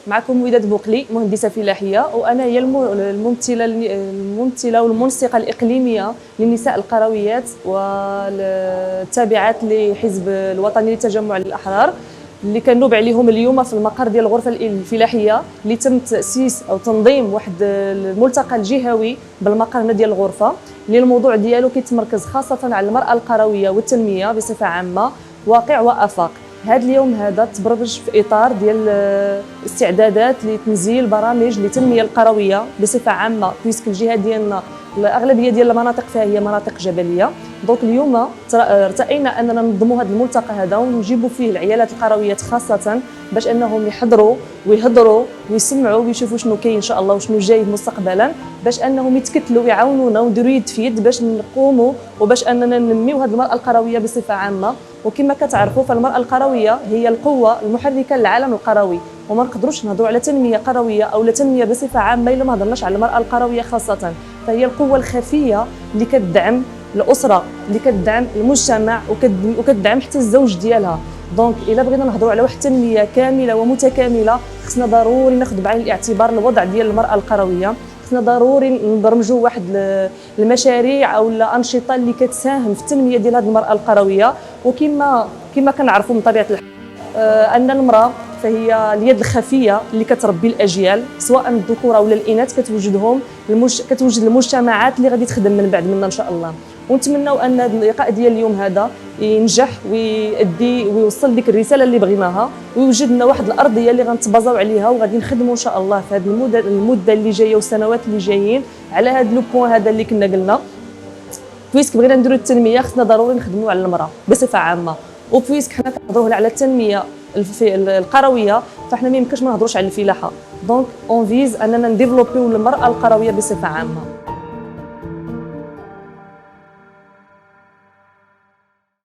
معكم وداد بوقلي مهندسه فلاحيه، وانا هي الممثله والمنسقه الاقليميه للنساء القرويات والتابعات لحزب الوطني للتجمع للاحرار، اللي كنوب عليهم اليوم في المقر ديال الغرفه الفلاحيه اللي تم تاسيس او تنظيم واحد الملتقى الجهوي بالمقر هنا ديال الغرفه، اللي الموضوع ديالو كيتمركز خاصه على المراه القرويه والتنميه بصفه عامه واقع وافاق. هذا اليوم هذا تبرمج في اطار ديال استعدادات لتنزيل برامج للتنميه القرويه بصفه عامه، بيسك الجهه ديالنا الاغلبيه ديال المناطق فيها هي مناطق جبليه. دونك اليوم ارتئينا اننا ننظموا هذا الملتقى هذا ونجيبوا فيه العيالات القرويات خاصه باش انهم يحضروا ويهضروا ويسمعوا ويشوفوا شنو كاين ان شاء الله وشنو جاي مستقبلا، باش انهم يتكتلوا ويعاونونا ونديروا يد في يد باش نقوموا وباش اننا ننميو هذه المراه القرويه بصفه عامه. وكما كتعرفوا فالمراه القرويه هي القوه المحركه للعالم القروي، وما نقدروش نهضروا على تنميه قرويه او لا تنميه بصفه عامه الا ما هضرناش على المراه القرويه خاصه، فهي القوه الخفيه اللي كتدعم الاسره، اللي كتدعم المجتمع وكتدعم حتى الزوج ديالها. دونك الا بغينا نهضروا على واحد التنميه كامله ومتكامله خصنا ضروري ناخذ بعين الاعتبار الوضع ديال المراه القرويه، خصنا ضروري نبرمجوا واحد المشاريع او الانشطه اللي كتساهم في التنميه ديال هذه المراه القرويه. وكما كنعرفوا من طبيعه الحال ان المراه فهي اليد الخفيه اللي كتربي الاجيال، سواء الذكور او الاناث كتوجد المجتمعات اللي غادي تخدم من بعد منا ان شاء الله. ونتمنوا ان هذا اللقاء ديال اليوم هذا ينجح ويؤدي ويوصل ديك الرساله اللي بغيناها، ويوجد لنا واحد الارضيه اللي غنتبازاو عليها وغادي نخدموا ان شاء الله في هذه المده اللي جايه والسنوات اللي جايين على هذا لو بوين هذا اللي كنا قلنا. بويسك بغينا نديروا التنميه خصنا ضروري نخدموا على المراه بصفه عامه، وبويسك حنا كنهضروا على التنميه القرويه فاحنا ما يمكنش ما نهضروش على الفلاحه. دونك اون فيز اننا نديفلوبيو المراه القرويه بصفه عامه.